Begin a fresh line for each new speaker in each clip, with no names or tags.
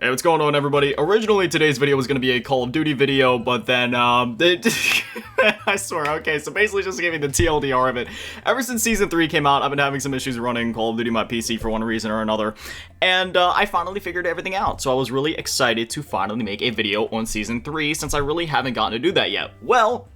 Hey, what's going on, everybody? Originally, today's video was going to be a Call of Duty video, but then, I swear, okay, so basically just giving the TLDR of it. Ever since Season 3 came out, I've been having some issues running Call of Duty on my PC for one reason or another, and I finally figured everything out, so I was really excited to finally make a video on Season 3, since I really haven't gotten to do that yet. Well,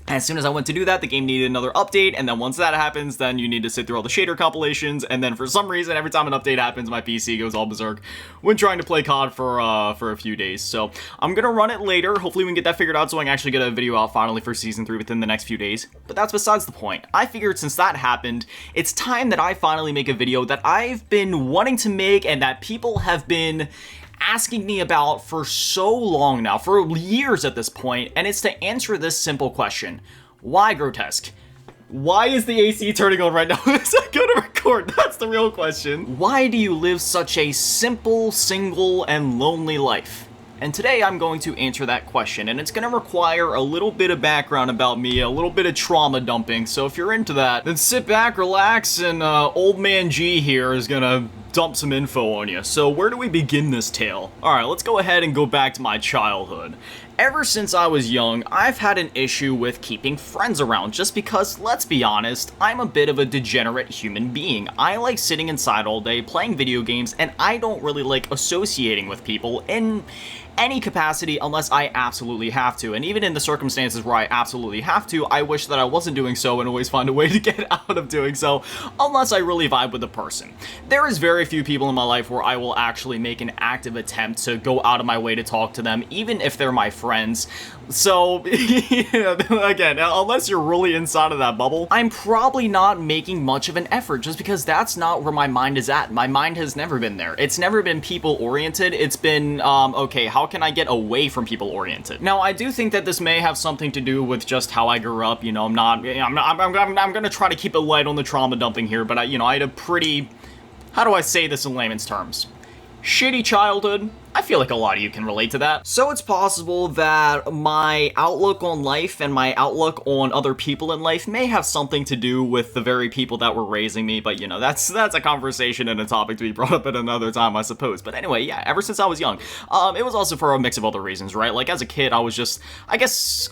as soon as I went to do that, the game needed another update, and then once that happens, then you need to sit through all the shader compilations, and then for some reason, every time an update happens, my PC goes all berserk when trying to play COD for a few days. So I'm gonna run it later. Hopefully we can get that figured out so I can actually get a video out finally for Season 3 within the next few days. But that's besides the point. I figured since that happened, it's time that I finally make a video that I've been wanting to make and that people have been asking me about for so long now, for years at this point, and it's to answer this simple question. Why Grotesque? Why is the AC turning on right now? Is I gonna record? That's the real question. Why do you live such a simple, single, and lonely life? And today I'm going to answer that question, and it's going to require a little bit of background about me, a little bit of trauma dumping, so if you're into that, then sit back, relax, and old man G here is going to dump some info on you. So where do we begin this tale? Alright, let's go ahead and go back to my childhood. Ever since I was young, I've had an issue with keeping friends around just because, let's be honest, I'm a bit of a degenerate human being. I like sitting inside all day, playing video games, and I don't really like associating with people in any capacity unless I absolutely have to. And even in the circumstances where I absolutely have to, I wish that I wasn't doing so and always find a way to get out of doing so unless I really vibe with the person. There is very few people in my life where I will actually make an active attempt to go out of my way to talk to them, even if they're my friends. So, again, unless you're really inside of that bubble, I'm probably not making much of an effort just because that's not where my mind is at. My mind has never been there. It's never been people-oriented. It's been, okay, how can I get away from people-oriented? Now, I do think that this may have something to do with just how I grew up. You know, I'm gonna try to keep it light on the trauma dumping here, but I had a pretty, how do I say this in layman's terms? Shitty childhood. I feel like a lot of you can relate to that. So it's possible that my outlook on life and my outlook on other people in life may have something to do with the very people that were raising me, but that's a conversation and a topic to be brought up at another time, I suppose. But anyway, yeah, ever since I was young. It was also for a mix of other reasons, right? Like, as a kid, I was just, I guess,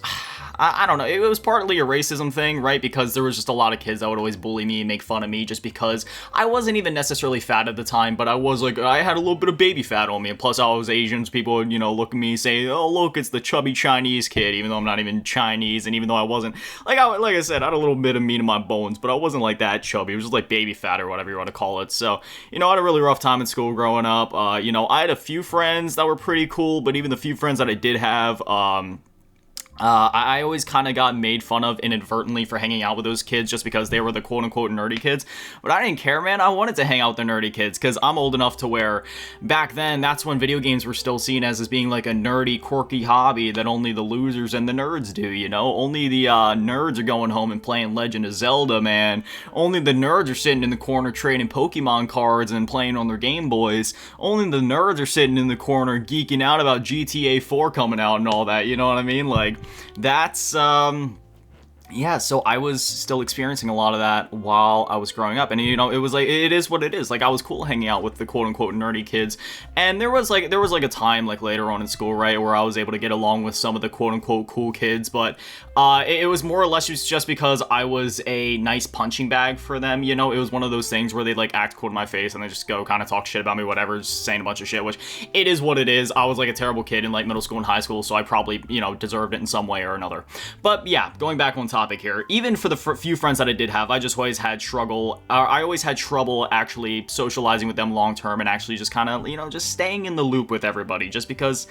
I don't know, it was partly a racism thing, right? Because there was just a lot of kids that would always bully me and make fun of me just because I wasn't even necessarily fat at the time, but I was like, I had a little bit of baby fat on me, and plus I was Asian, so people would, look at me and say, oh, look, it's the chubby Chinese kid, even though I'm not even Chinese, and even though I wasn't, like I said, I had a little bit of meat in my bones, but I wasn't like that chubby. It was just like baby fat or whatever you want to call it. So, I had a really rough time in school growing up. I had a few friends that were pretty cool, but even the few friends that I did have, I always kind of got made fun of inadvertently for hanging out with those kids just because they were the quote-unquote nerdy kids. But I didn't care, man. I wanted to hang out with the nerdy kids because I'm old enough to where back then, that's when video games were still seen as being like a nerdy, quirky hobby that only the losers and the nerds do, Only the nerds are going home and playing Legend of Zelda, man. Only the nerds are sitting in the corner trading Pokemon cards and playing on their Game Boys. Only the nerds are sitting in the corner geeking out about GTA 4 coming out and all that, you know what I mean? Like, that's, yeah, so I was still experiencing a lot of that while I was growing up, and it was like, it is what it is. Like, I was cool hanging out with the quote-unquote nerdy kids, and there was like a time, like, later on in school, right, where I was able to get along with some of the quote-unquote cool kids, but, it was more or less just because I was a nice punching bag for them, it was one of those things where they'd, like, act cool to my face, and they just go kind of talk shit about me, whatever, just saying a bunch of shit, which, it is what it is. I was, like, a terrible kid in, like, middle school and high school, so I probably, deserved it in some way or another. But, yeah, going back on topic here, even for the few friends that I did have, I just always had I always had trouble actually socializing with them long term and actually just kind of, just staying in the loop with everybody just because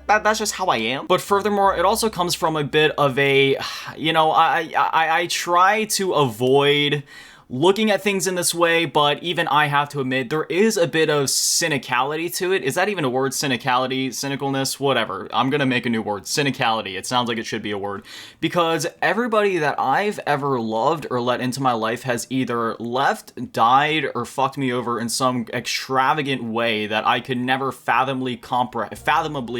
that's just how I am. But furthermore, it also comes from a bit of a, I try to avoid looking at things in this way, but even I have to admit, there is a bit of cynicality to it. Is that even a word? Cynicality? Cynicalness? Whatever. I'm gonna make a new word. Cynicality. It sounds like it should be a word. Because everybody that I've ever loved or let into my life has either left, died, or fucked me over in some extravagant way that I could never fathomably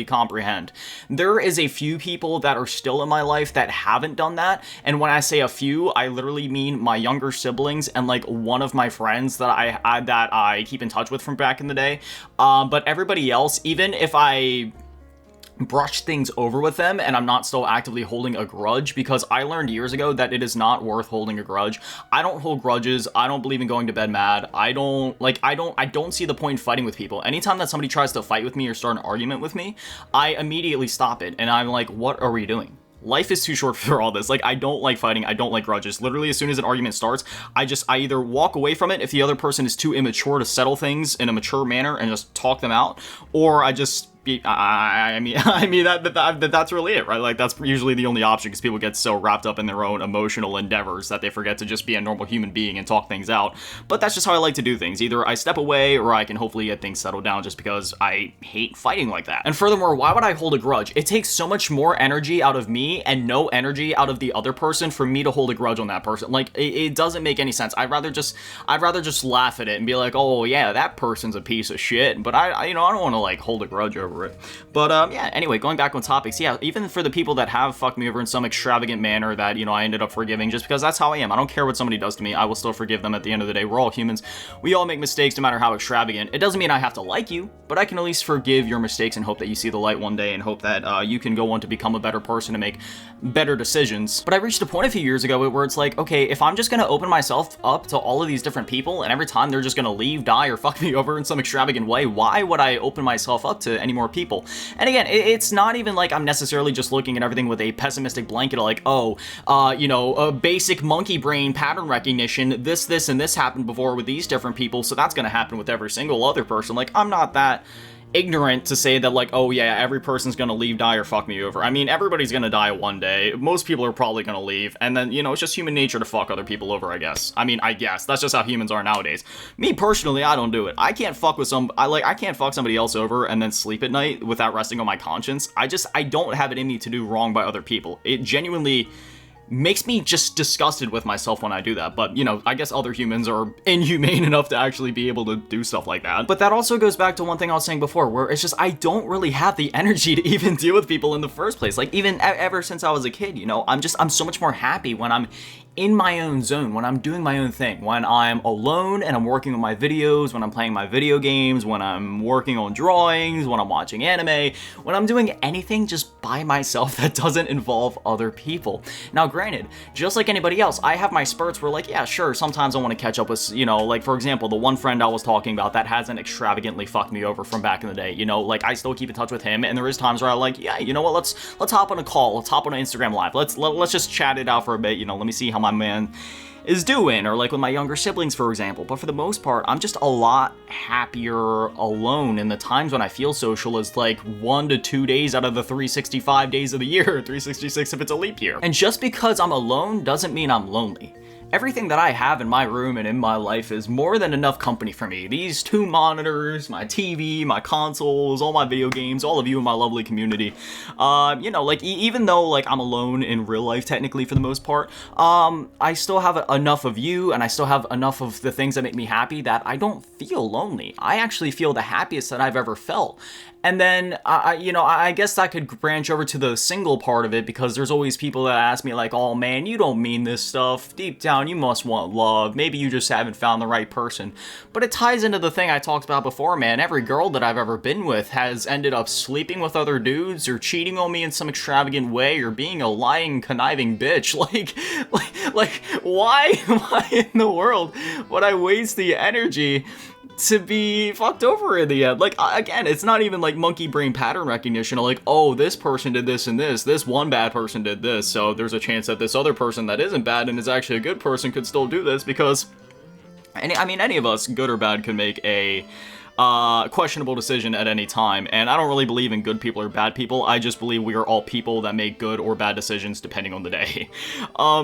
comprehend. There is a few people that are still in my life that haven't done that, and when I say a few, I literally mean my younger siblings siblings and like one of my friends that I keep in touch with from back in the day. But everybody else, even if I brush things over with them and I'm not still actively holding a grudge, because I learned years ago that it is not worth holding a grudge. I don't hold grudges. I don't believe in going to bed mad. I don't see the point in fighting with people. Anytime that somebody tries to fight with me or start an argument with me, I immediately stop it and I'm like, what are we doing? Life is too short for all this. Like, I don't like fighting. I don't like grudges. Literally, as soon as an argument starts, I either walk away from it if the other person is too immature to settle things in a mature manner and just talk them out, or I just I mean that's really it, right? Like, that's usually the only option, because people get so wrapped up in their own emotional endeavors that they forget to just be a normal human being and talk things out. But that's just how I like to do things. Either I step away or I can hopefully get things settled down, just because I hate fighting like that. And furthermore, why would I hold a grudge? It takes so much more energy out of me and no energy out of the other person for me to hold a grudge on that person. Like, it doesn't make any sense. I'd rather just laugh at it and be like, oh yeah, that person's a piece of shit, but I don't want to like hold a grudge over it. But yeah, anyway, going back on topics, yeah, even for the people that have fucked me over in some extravagant manner that, you know, I ended up forgiving, just because that's how I am. I don't care what somebody does to me. I will still forgive them at the end of the day. We're all humans. We all make mistakes, no matter how extravagant. It doesn't mean I have to like you, but I can at least forgive your mistakes and hope that you see the light one day, and hope that you can go on to become a better person and make better decisions. But I reached a point a few years ago where it's like, okay, if I'm just gonna open myself up to all of these different people, and every time they're just gonna leave, die, or fuck me over in some extravagant way, why would I open myself up to any more people? And again, it's not even like I'm necessarily just looking at everything with a pessimistic blanket of like, oh, you know, a basic monkey brain pattern recognition, this, and this happened before with these different people, so that's gonna happen with every single other person. Like, I'm not that ignorant to say that, like, oh yeah, every person's gonna leave, die, or fuck me over. I mean, everybody's gonna die one day. Most people are probably gonna leave, and then, you know, it's just human nature to fuck other people over, I guess. I mean, I guess that's just how humans are nowadays. Me personally, I don't do it. I can't fuck with I can't fuck somebody else over and then sleep at night without resting on my conscience. I don't have it in me to do wrong by other people. It genuinely makes me just disgusted with myself when I do that. But, you know, I guess other humans are inhumane enough to actually be able to do stuff like that. But that also goes back to one thing I was saying before, where it's just, I don't really have the energy to even deal with people in the first place. Like, even ever since I was a kid, you know, I'm so much more happy when I'm in my own zone, when I'm doing my own thing, when I'm alone and I'm working on my videos, when I'm playing my video games, when I'm working on drawings, when I'm watching anime, when I'm doing anything just by myself that doesn't involve other people. Now, granted, just like anybody else, I have my spurts where, like, yeah, sure, sometimes I want to catch up with, you know, like, for example, the one friend I was talking about that hasn't extravagantly fucked me over from back in the day, you know, like, I still keep in touch with him, and there is times where I'm like, yeah, you know what, let's hop on a call, let's hop on an Instagram live, let's just chat it out for a bit, you know, let me see how my man is doing, or like with my younger siblings, for example. But for the most part, I'm just a lot happier alone, and the times when I feel social is like 1 to 2 days out of the 365 days of the year, 366 if it's a leap year. And just because I'm alone doesn't mean I'm lonely. Everything that I have in my room and in my life is more than enough company for me. These 2 monitors, my TV, my consoles, all my video games, all of you in my lovely community. You know, like, even though, like, I'm alone in real life, technically, for the most part, I still have enough of you, and I still have enough of the things that make me happy that I don't feel lonely. I actually feel the happiest that I've ever felt. And then, you know, I guess that could branch over to the single part of it, because there's always people that ask me, like, oh man, you don't mean this stuff. Deep down, you must want love. Maybe you just haven't found the right person. But it ties into the thing I talked about before, man. Every girl that I've ever been with has ended up sleeping with other dudes, or cheating on me in some extravagant way, or being a lying, conniving bitch. Like, why in the world would I waste the energy to be fucked over in the end? Like, again, it's not even like monkey brain pattern recognition, like, oh, this person did this and this one bad person did this, so there's a chance that this other person that isn't bad and is actually a good person could still do this, because I mean, any of us, good or bad, could make a questionable decision at any time, and I don't really believe in good people or bad people. I just believe we are all people that make good or bad decisions depending on the day.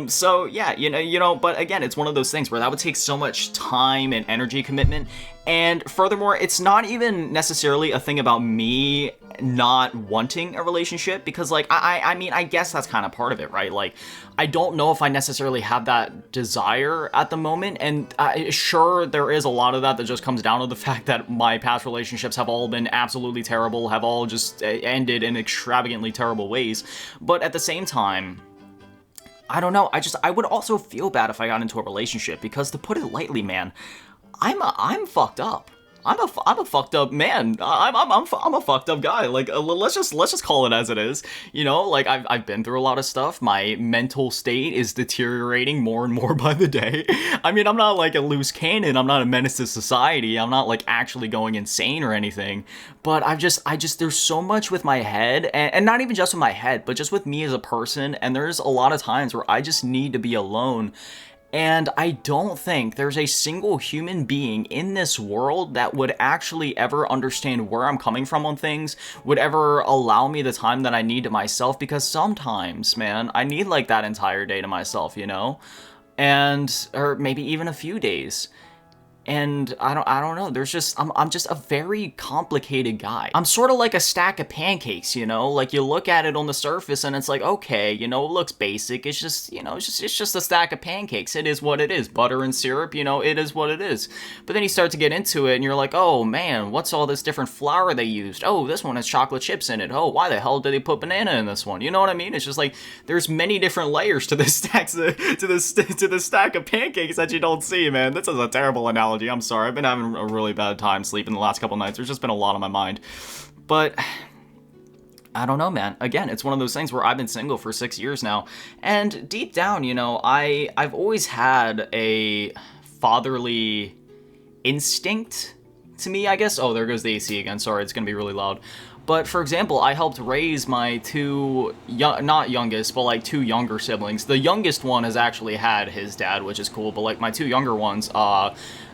So yeah, you know, but again, it's one of those things where that would take so much time and energy commitment, and furthermore, it's not even necessarily a thing about me not wanting a relationship, because, like, I mean, I guess that's kind of part of it, right? Like, I don't know if I necessarily have that desire at the moment, and sure, there is a lot of that just comes down to the fact that my past relationships have all been absolutely terrible, have all just ended in extravagantly terrible ways, but at the same time, I don't know. I would also feel bad if I got into a relationship because, to put it lightly, man, I'm fucked up. I'm a fucked up man. I'm a fucked up guy. Like, let's just call it as it is. You know, like I've been through a lot of stuff. My mental state is deteriorating more and more by the day. I mean, I'm not like a loose cannon. I'm not a menace to society. I'm not like actually going insane or anything. But I just there's so much with my head, and not even just with my head, but just with me as a person. And there's a lot of times where I just need to be alone. And I don't think there's a single human being in this world that would actually ever understand where I'm coming from on things, would ever allow me the time that I need to myself, because sometimes, man, I need like that entire day to myself, you know? Or maybe even a few days. And I don't know. I'm just a very complicated guy. I'm sort of like a stack of pancakes, you know? Like, you look at it on the surface and it's like, okay, you know, it looks basic. It's just, you know, it's just a stack of pancakes. It is what it is. Butter and syrup, you know, it is what it is. But then you start to get into it and you're like, oh man, what's all this different flour they used? Oh, this one has chocolate chips in it. Oh, why the hell did they put banana in this one? You know what I mean? It's just like, there's many different layers to this stack to this stack of pancakes that you don't see, man. This is a terrible analogy. I'm sorry. I've been having a really bad time sleeping the last couple nights. There's just been a lot on my mind. But I don't know, man. Again, it's one of those things where I've been single for 6 years now. And deep down, you know, I've always had a fatherly instinct to me, I guess. Oh, there goes the AC again. Sorry, it's going to be really loud. But, for example, I helped raise my two, not youngest, but like two younger siblings. The youngest one has actually had his dad, which is cool, but like my two younger ones,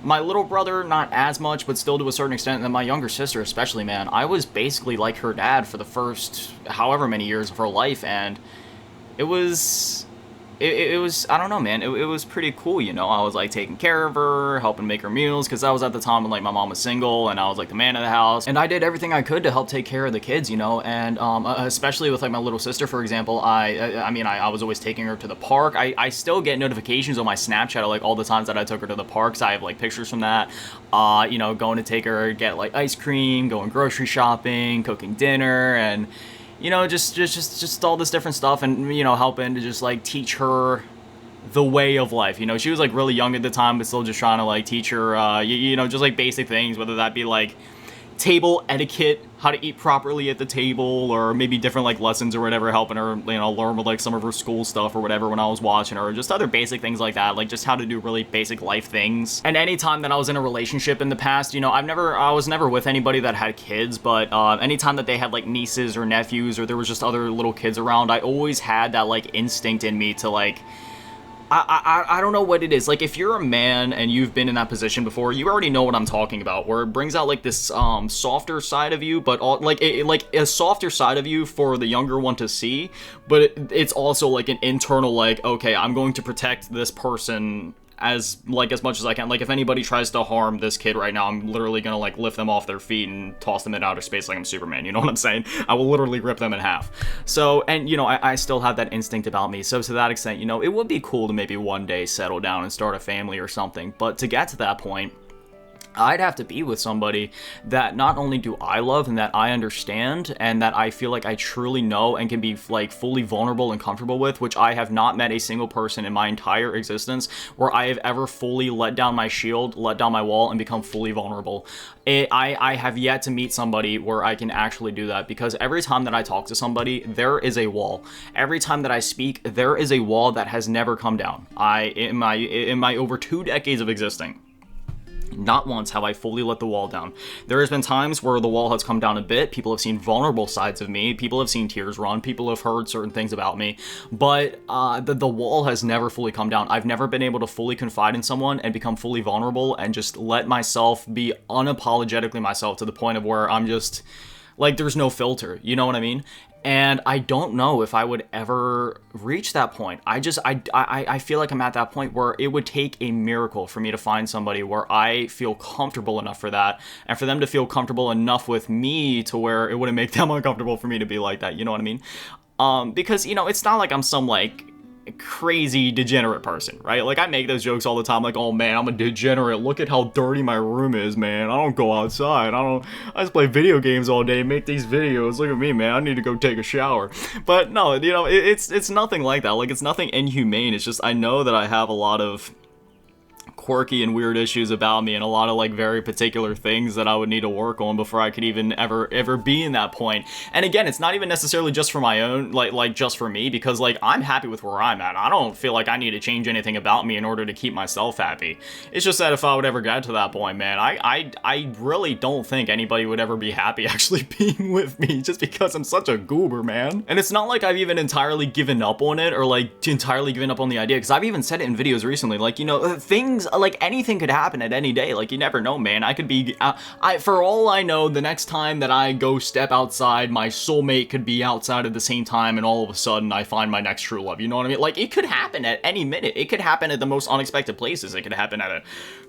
my little brother, not as much, but still to a certain extent, and then my younger sister especially, man, I was basically like her dad for the first however many years of her life, and it was... It was, I don't know, man, it was pretty cool, you know. I was, like, taking care of her, helping make her meals, because that was at the time when, like, my mom was single, and I was, like, the man of the house, and I did everything I could to help take care of the kids, you know, and, especially with, like, my little sister, for example, I mean, I was always taking her to the park. I still get notifications on my Snapchat of, like, all the times that I took her to the parks. I have, like, pictures from that, you know, going to take her, get, like, ice cream, going grocery shopping, cooking dinner, and... you know, just all this different stuff, and, you know, helping to just, like, teach her the way of life. You know, she was, like, really young at the time, but still just trying to, like, teach her, you know, just, like, basic things, whether that be, like, table etiquette, how to eat properly at the table, or maybe different, like, lessons or whatever, helping her, you know, learn with, like, some of her school stuff or whatever when I was watching her, or just other basic things like that, like, just how to do really basic life things. And anytime that I was in a relationship in the past, you know, I was never with anybody that had kids, but, anytime that they had, like, nieces or nephews, or there was just other little kids around, I always had that, like, instinct in me to, like, I don't know what it is. Like, if you're a man and you've been in that position before, you already know what I'm talking about, where it brings out, like, this, softer side of you, but, like a softer side of you for the younger one to see, but it's also, like, an internal, like, okay, I'm going to protect this person as much as I can. Like, if anybody tries to harm this kid right now, I'm literally gonna, like, lift them off their feet and toss them in outer space like I'm Superman, you know what I'm saying? I will literally rip them in half. So, and, you know, I still have that instinct about me, so to that extent, you know, it would be cool to maybe one day settle down and start a family or something, but to get to that point, I'd have to be with somebody that not only do I love and that I understand and that I feel like I truly know and can be, like, fully vulnerable and comfortable with, which I have not met a single person in my entire existence where I have ever fully let down my shield, let down my wall, and become fully vulnerable. I have yet to meet somebody where I can actually do that, because every time that I talk to somebody, there is a wall. Every time that I speak, there is a wall that has never come down. In my over 2 decades of existing, not once have I fully let the wall down. There has been times where the wall has come down a bit. People have seen vulnerable sides of me. People have seen tears run. People have heard certain things about me. But the wall has never fully come down. I've never been able to fully confide in someone and become fully vulnerable and just let myself be unapologetically myself to the point of where I'm just... like, there's no filter, you know what I mean? And I don't know if I would ever reach that point. I feel like I'm at that point where it would take a miracle for me to find somebody where I feel comfortable enough for that, and for them to feel comfortable enough with me to where it wouldn't make them uncomfortable for me to be like that, you know what I mean? Because, you know, it's not like I'm some, like, crazy degenerate person, right? Like, I make those jokes all the time, like, oh man, I'm a degenerate, look at how dirty my room is, man, I don't go outside, I just play video games all day, make these videos, look at me, man, I need to go take a shower. But no, you know, it's nothing like that, like, it's nothing inhumane, it's just, I know that I have a lot of quirky and weird issues about me and a lot of like very particular things that I would need to work on before I could even ever be in that point. And again, it's not even necessarily just for my own, like just for me, because like I'm happy with where I'm at. I don't feel like I need to change anything about me in order to keep myself happy. It's just that if I would ever get to that point, man, I really don't think anybody would ever be happy actually being with me just because I'm such a goober, man. And it's not like I've even entirely given up on it or like entirely given up on the idea, because I've even said it in videos recently, like, you know, things like anything could happen at any day. Like, you never know, man. I could be, for all I know, the next time that I go step outside, my soulmate could be outside at the same time, and all of a sudden I find my next true love. You know what I mean? Like, it could happen at any minute. It could happen at the most unexpected places. It could happen at a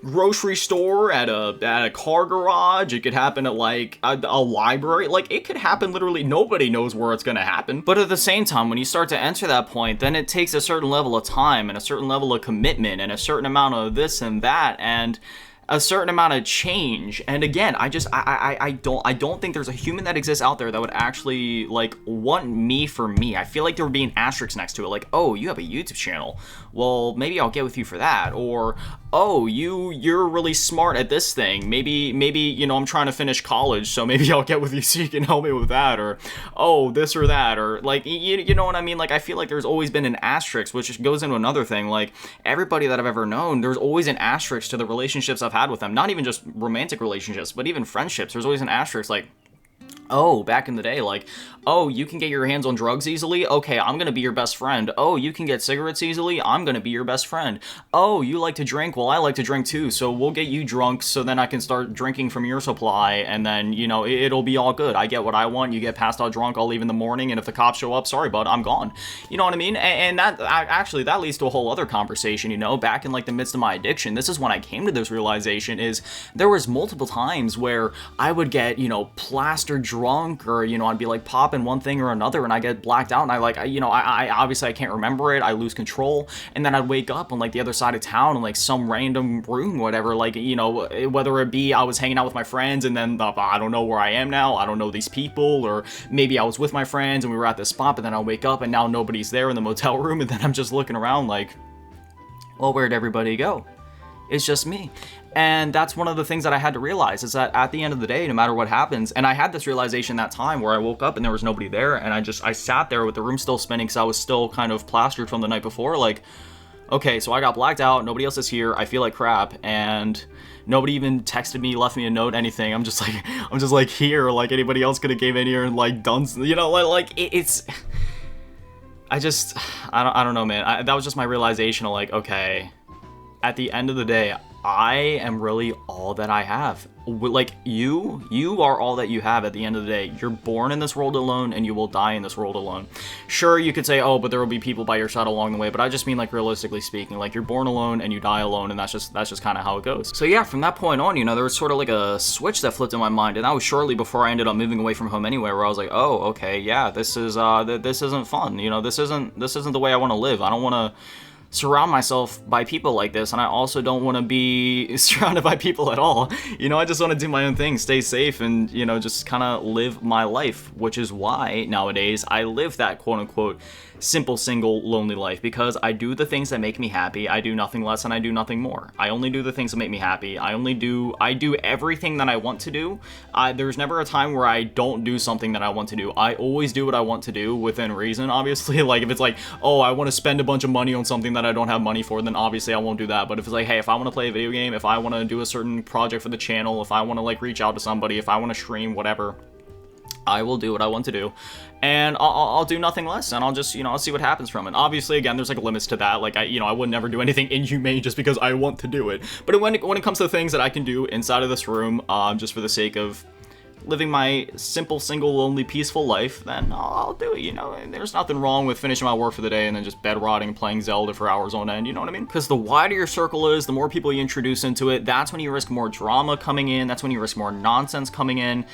grocery store, at a car garage. It could happen at like a library. Like, it could happen literally. Nobody knows where it's gonna happen. But at the same time, when you start to enter that point, then it takes a certain level of time and a certain level of commitment and a certain amount of this and that and a certain amount of change. And again, I don't think there's a human that exists out there that would actually like want me for me. I feel like there would be an asterisk next to it, like, oh, you have a YouTube channel, well, maybe I'll get with you for that. Or, oh, you're really smart at this thing, maybe, you know, I'm trying to finish college, so maybe I'll get with you so you can help me with that. Or, oh, this or that. Or like, you know what I mean? Like, I feel like there's always been an asterisk, which goes into another thing. Like, everybody that I've ever known, there's always an asterisk to the relationships I've had with them. Not even just romantic relationships, but even friendships. There's always an asterisk, like, oh, back in the day, like, oh, you can get your hands on drugs easily? Okay, I'm gonna be your best friend. Oh, you can get cigarettes easily? I'm gonna be your best friend. Oh, you like to drink? Well, I like to drink too, so we'll get you drunk so then I can start drinking from your supply, and then, you know, it'll be all good. I get what I want, you get passed out drunk, I'll leave in the morning, and if the cops show up, sorry, bud, I'm gone. You know what I mean? And that, actually, that leads to a whole other conversation, you know? Back in, like, the midst of my addiction, this is when I came to this realization, is there was multiple times where I would get, you know, plastered drunk, or, you know, I'd be like popping one thing or another and I get blacked out, and I obviously I can't remember it, I lose control, and then I'd wake up on like the other side of town in like some random room, whatever, like, you know, whether it be I was hanging out with my friends and then I don't know where I am now, I don't know these people, or maybe I was with my friends and we were at this spot, but then I'll wake up and now nobody's there in the motel room, and then I'm just looking around like, well, where'd everybody go? It's just me. And that's one of the things that I had to realize, is that at the end of the day, no matter what happens, and I had this realization that time where I woke up and there was nobody there, and I sat there with the room still spinning because I was still kind of plastered from the night before, like, okay, so I got blacked out, nobody else is here, I feel like crap, and nobody even texted me, left me a note, anything. I'm just like here, like anybody else could have came in here and like done, you know, it's, I don't know, man. That was just my realization of like, okay, at the end of the day, I am really all that I have. Like, you are all that you have at the end of the day. You're born in this world alone, and you will die in this world alone. Sure, you could say, oh, but there will be people by your side along the way, but I just mean, like, realistically speaking, like, you're born alone and you die alone, and that's just kind of how it goes. So yeah, from that point on, you know, there was sort of like a switch that flipped in my mind, and that was shortly before I ended up moving away from home anyway, where I was like, oh, okay, yeah, this isn't fun. You know, this isn't the way I want to live. I don't want to surround myself by people like this, and I also don't want to be surrounded by people at all. You know, I just want to do my own thing, stay safe, and, you know, just kind of live my life, which is why nowadays I live that quote-unquote simple, single, lonely life, because I do the things that make me happy, I do nothing less, and I do nothing more. I only do the things that make me happy. I do everything that I want to do. There's never a time where I don't do something that I want to do. I always do what I want to do within reason, obviously. Like, if it's like, oh, I want to spend a bunch of money on something that I don't have money for, then obviously I won't do that. But if it's like, hey, if I want to play a video game, if I want to do a certain project for the channel, if I want to like reach out to somebody, if I want to stream, whatever, I will do what I want to do, and I'll do nothing less, and I'll just, you know, I'll see what happens from it. Obviously, again, there's like limits to that. Like, I would never do anything inhumane just because I want to do it. But when it comes to things that I can do inside of this room, just for the sake of living my simple, single, lonely, peaceful life, then I'll do it, you know. And there's nothing wrong with finishing my work for the day and then just bed rotting and playing Zelda for hours on end, you know what I mean? Because the wider your circle is, the more people you introduce into it, that's when you risk more drama coming in, that's when you risk more nonsense coming in.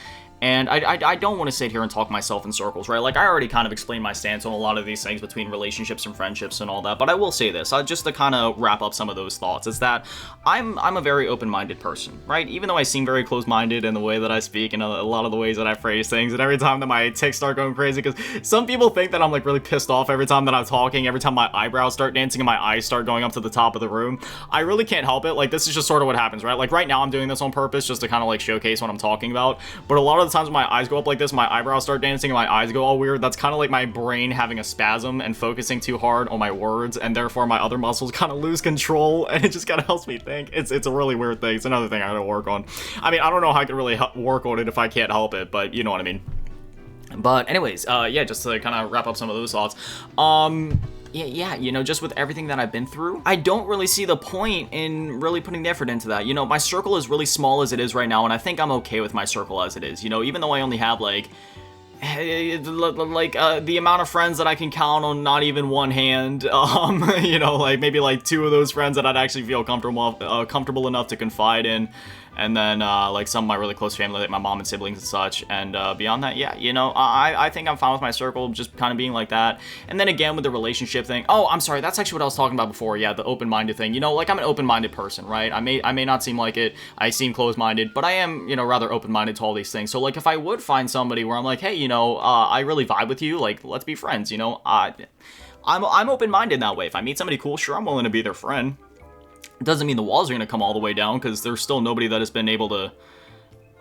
And I don't want to sit here and talk myself in circles, right? Like, I already kind of explained my stance on a lot of these things between relationships and friendships and all that, but I will say this, just to kind of wrap up some of those thoughts, is that I'm a very open-minded person, right? Even though I seem very close-minded in the way that I speak and a lot of the ways that I phrase things, and every time that my tics start going crazy, because some people think that I'm, like, really pissed off every time that I'm talking, every time my eyebrows start dancing and my eyes start going up to the top of the room. I really can't help it. Like, this is just sort of what happens, right? Like, right now I'm doing this on purpose just to kind of, like, showcase what I'm talking about, but a lot of the times when my eyes go up like this, my eyebrows start dancing and my eyes go all weird. That's kind of like my brain having a spasm and focusing too hard on my words, and therefore my other muscles kind of lose control, and it just kind of helps me think. It's a really weird thing. It's another thing I gotta work on. I mean, I don't know how I can really work on it if I can't help it, but you know what I mean. But anyways, yeah, just to kind of wrap up some of those thoughts, yeah, you know, just with everything that I've been through, I don't really see the point in really putting the effort into that. You know, my circle is really small as it is right now, and I think I'm okay with my circle as it is. You know, even though I only have, like, the amount of friends that I can count on not even one hand, you know, like, maybe, like, 2 of those friends that I'd actually feel comfortable enough to confide in, and then, like, some of my really close family, like my mom and siblings and such, and, beyond that, yeah, you know, I think I'm fine with my circle just kind of being like that. And then again, with the relationship thing, oh, I'm sorry, that's actually what I was talking about before, yeah, the open-minded thing. You know, like, I'm an open-minded person, right? I may not seem like it, I seem closed-minded, but I am, you know, rather open-minded to all these things. So, like, if I would find somebody where I'm like, hey, you know, I really vibe with you, like, let's be friends, you know, I'm open-minded that way. If I meet somebody cool, sure, I'm willing to be their friend. It doesn't mean the walls are going to come all the way down, because there's still nobody that has been able to...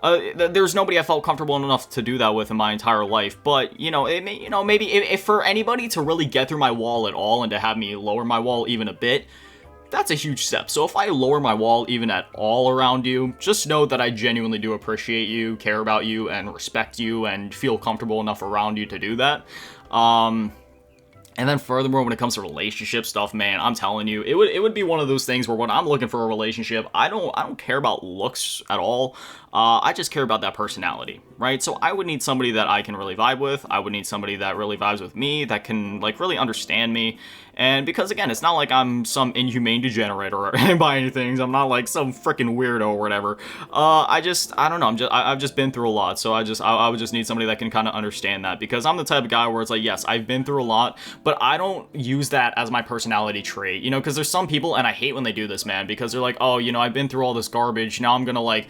there's nobody I felt comfortable enough to do that with in my entire life. But, you know, maybe if for anybody to really get through my wall at all and to have me lower my wall even a bit, that's a huge step. So if I lower my wall even at all around you, just know that I genuinely do appreciate you, care about you, and respect you, and feel comfortable enough around you to do that. And then furthermore, when it comes to relationship stuff, man, I'm telling you, it would be one of those things where when I'm looking for a relationship, I don't care about looks at all. I just care about that personality, right? So I would need somebody that I can really vibe with. I would need somebody that really vibes with me, that can, like, really understand me. And because, again, it's not like I'm some inhumane degenerate or by any things. I'm not like some freaking weirdo or whatever. I don't know. I've just been through a lot. So I would just need somebody that can kind of understand that, because I'm the type of guy where it's like, yes, I've been through a lot, but I don't use that as my personality trait, you know, because there's some people, and I hate when they do this, man, because they're like, oh, you know, I've been through all this garbage. Now I'm gonna, like,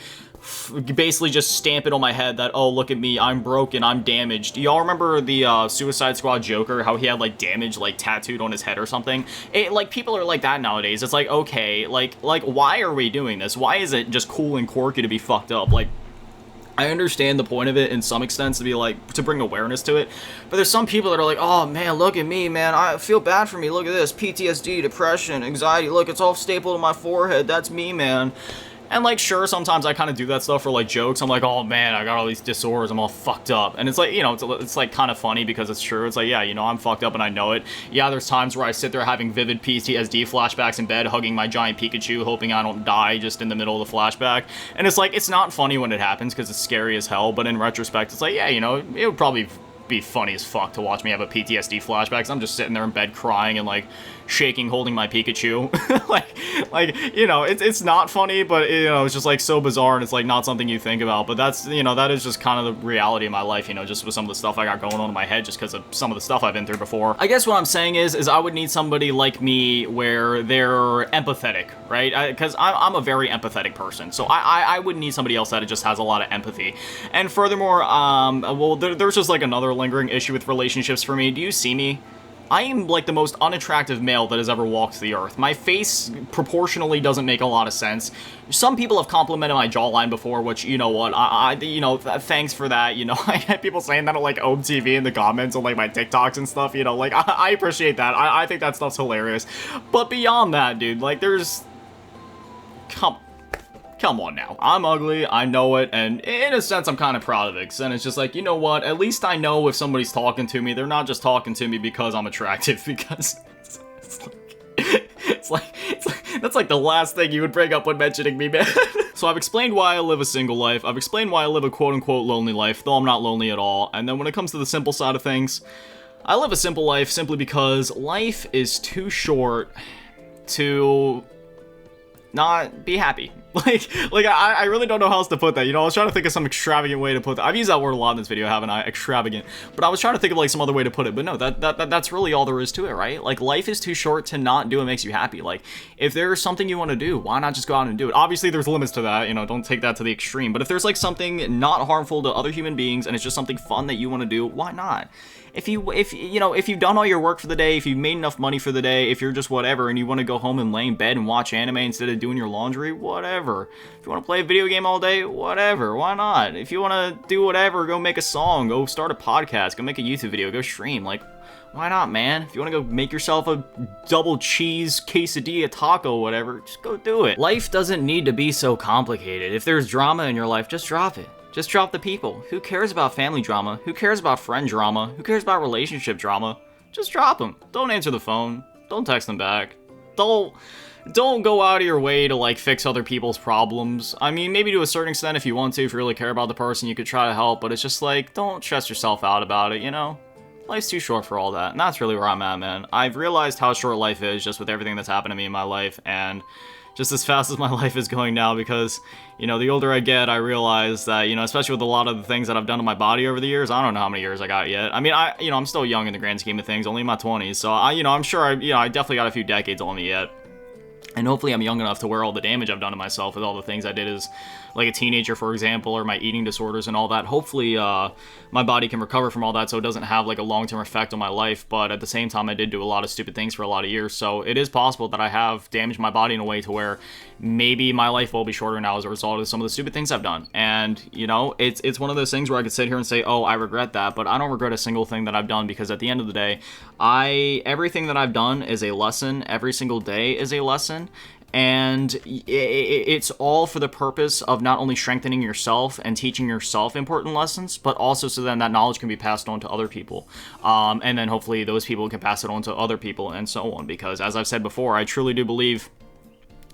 basically just stamp it on my head that, oh, look at me, I'm broken, I'm damaged. Do y'all remember the Suicide Squad Joker, how he had, like, damage, like, tattooed on his head or something? Like, people are like that nowadays. It's like, okay, like, why are we doing this? Why is it just cool and quirky to be fucked up? Like, I understand the point of it in some extent, to be like, to bring awareness to it, but there's some people that are like, oh man, look at me, man, I feel bad for me, look at this, PTSD, depression, anxiety, look, it's all stapled to my forehead, that's me, man. And, like, sure, sometimes I kind of do that stuff for, like, jokes. I'm like, oh, man, I got all these disorders. I'm all fucked up. And it's like, you know, it's like, kind of funny because it's true. It's like, yeah, you know, I'm fucked up and I know it. Yeah, there's times where I sit there having vivid PTSD flashbacks in bed, hugging my giant Pikachu, hoping I don't die just in the middle of the flashback. And it's like, it's not funny when it happens because it's scary as hell. But in retrospect, it's like, yeah, you know, it would probably be funny as fuck to watch me have a PTSD flashback, because I'm just sitting there in bed crying and, like, shaking, holding my Pikachu. like, you know, it's not funny, but, you know, it's just, like, so bizarre, and it's, like, not something you think about, but that's, you know, that is just kind of the reality of my life, you know, just with some of the stuff I got going on in my head, just because of some of the stuff I've been through before. I guess what I'm saying is I would need somebody like me where they're empathetic, right? Because I'm a very empathetic person, so I would need somebody else that just has a lot of empathy. And furthermore, well, there's just, like, another lingering issue with relationships for me. Do you see me? I am, like, the most unattractive male that has ever walked the earth. My face proportionally doesn't make a lot of sense. Some people have complimented my jawline before, which, you know what, you know, thanks for that, you know. I had people saying that on, like, OMTV in the comments on, like, my TikToks and stuff, you know, like, I appreciate that. I think that stuff's hilarious. But beyond that, dude, like, there's... Come on now. I'm ugly, I know it, and in a sense, I'm kind of proud of it, and it's just like, you know what, at least I know if somebody's talking to me, they're not just talking to me because I'm attractive, because it's like, that's like the last thing you would bring up when mentioning me, man. So I've explained why I live a single life, I've explained why I live a quote-unquote lonely life, though I'm not lonely at all, and then when it comes to the simple side of things, I live a simple life simply because life is too short to not be happy. I really don't know how else to put that. You know, I was trying to think of some extravagant way to put that. I've used that word a lot in this video, haven't I? Extravagant. But I was trying to think of like some other way to put it. But no, that's really all there is to it, right? Like, life is too short to not do what makes you happy. Like, if there's something you want to do, why not just go out and do it? Obviously, there's limits to that. You know, don't take that to the extreme. But if there's like something not harmful to other human beings and it's just something fun that you want to do, why not? If you've done all your work for the day, if you've made enough money for the day, if you're just whatever and you want to go home and lay in bed and watch anime instead of doing your laundry, whatever. If you want to play a video game all day, whatever. Why not? If you want to do whatever, go make a song, go start a podcast, go make a YouTube video, go stream. Like, why not, man? If you want to go make yourself a double cheese quesadilla taco, whatever, just go do it. Life doesn't need to be so complicated. If there's drama in your life, just drop it. Just drop the people. Who cares about family drama? Who cares about friend drama? Who cares about relationship drama? Just drop them. Don't answer the phone. Don't text them back. Don't go out of your way to like fix other people's problems. I mean, maybe to a certain extent if you want to, if you really care about the person, you could try to help, but it's just like, don't stress yourself out about it, you know? Life's too short for all that, and that's really where I'm at, man. I've realized how short life is just with everything that's happened to me in my life, and just as fast as my life is going now, because, you know, the older I get, I realize that, you know, especially with a lot of the things that I've done to my body over the years, I don't know how many years I got yet. I mean, I'm still young in the grand scheme of things, only in my 20s, so I'm sure I definitely got a few decades on me yet. And hopefully I'm young enough to where all the damage I've done to myself with all the things I did as like a teenager, for example, or my eating disorders and all that, hopefully my body can recover from all that so it doesn't have like a long-term effect on my life. But at the same time, I did do a lot of stupid things for a lot of years, so it is possible that I have damaged my body in a way to where maybe my life will be shorter now as a result of some of the stupid things I've done. And, you know, it's one of those things where I could sit here and say, oh, I regret that, but I don't regret a single thing that I've done, because at the end of the day, everything that I've done is a lesson. Every single day is a lesson. And it's all for the purpose of not only strengthening yourself and teaching yourself important lessons, but also so then that knowledge can be passed on to other people. And then hopefully those people can pass it on to other people and so on. Because as I've said before, I truly do believe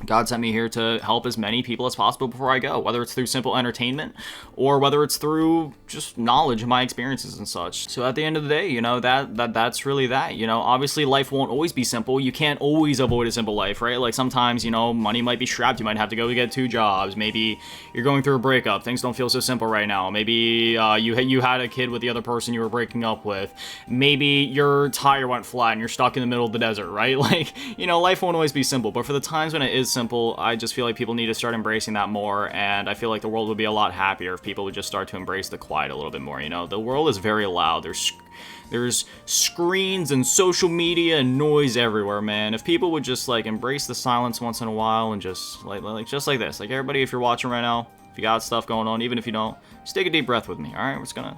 God sent me here to help as many people as possible before I go, whether it's through simple entertainment or whether it's through just knowledge of my experiences and such. So at the end of the day, you know, that's really that. You know, obviously life won't always be simple. You can't always avoid a simple life, right? Like sometimes, you know, money might be strapped. You might have to go get 2 jobs. Maybe you're going through a breakup. Things don't feel so simple right now. Maybe you had a kid with the other person you were breaking up with. Maybe your tire went flat and you're stuck in the middle of the desert, right? Like, you know, life won't always be simple. But for the times when it is simple, I just feel like people need to start embracing that more, and I feel like the world would be a lot happier if people would just start to embrace the quiet a little bit more. You know, the world is very loud. There's screens and social media and noise everywhere, man. If people would just like embrace the silence once in a while and just like just like this, like everybody, if you're watching right now, if you got stuff going on, even if you don't, just take a deep breath with me. All right, we're just gonna.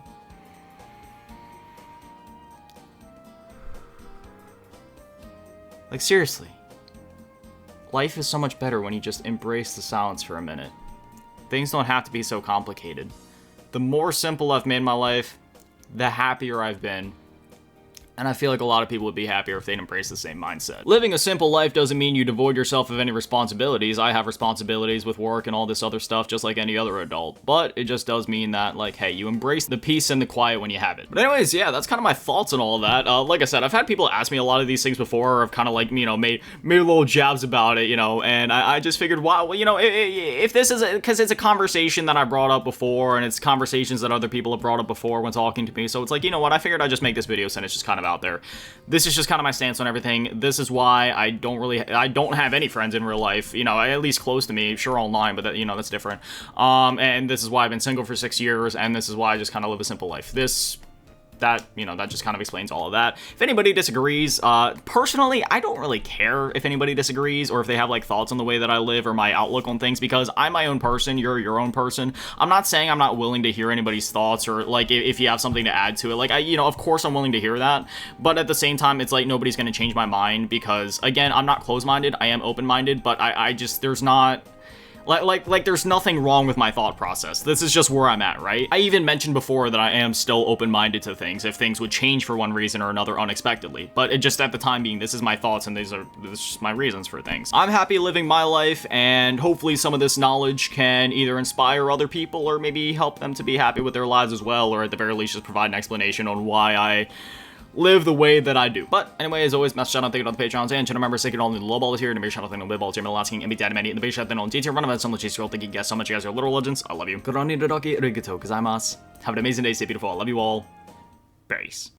Like seriously. Life is so much better when you just embrace the silence for a minute. Things don't have to be so complicated. The more simple I've made my life, the happier I've been. And I feel like a lot of people would be happier if they'd embrace the same mindset. Living a simple life doesn't mean you devoid yourself of any responsibilities. I have responsibilities with work and all this other stuff just like any other adult. But it just does mean that, like, hey, you embrace the peace and the quiet when you have it. But anyways, yeah, that's kind of my thoughts on all of that. Like I said, I've had people ask me a lot of these things before, or I've kind of like, you know, made little jabs about it, you know, and I just figured, wow, well, you know, if this is, because it's a conversation that I brought up before, and it's conversations that other people have brought up before when talking to me, so it's like, you know what, I figured I'd just make this video since it's just kind of out there. This is just kind of my stance on everything. This is why I don't have any friends in real life, you know, at least close to me, sure online, but that, you know, that's different. And this is why I've been single for 6 years, and this is why I just kind of live a simple life. That just kind of explains all of that. If anybody disagrees, personally, I don't really care if anybody disagrees or if they have like thoughts on the way that I live or my outlook on things, because I'm my own person, you're your own person. I'm not saying I'm not willing to hear anybody's thoughts, or like if you have something to add to it, like of course I'm willing to hear that, but at the same time, it's like nobody's going to change my mind, because again, I'm not closed-minded, I am open-minded, but I just, there's not... Like, there's nothing wrong with my thought process. This is just where I'm at, right? I even mentioned before that I am still open-minded to things if things would change for one reason or another unexpectedly. But it just, at the time being, this is my thoughts and this is just my reasons for things. I'm happy living my life, and hopefully some of this knowledge can either inspire other people or maybe help them to be happy with their lives as well, or at the very least just provide an explanation on why I live the way that I do. But anyway, as always, massive shout out, thank you to the Patrons and channel members, taking all the low ballers here, and a big shout out to the big balls, Jamil asking, and big daddy Manny, and the big shout out to the run of so much scroll. Thank you guys so much. You guys are little legends. I love you. Have an amazing day. Stay beautiful. I love you all. Peace.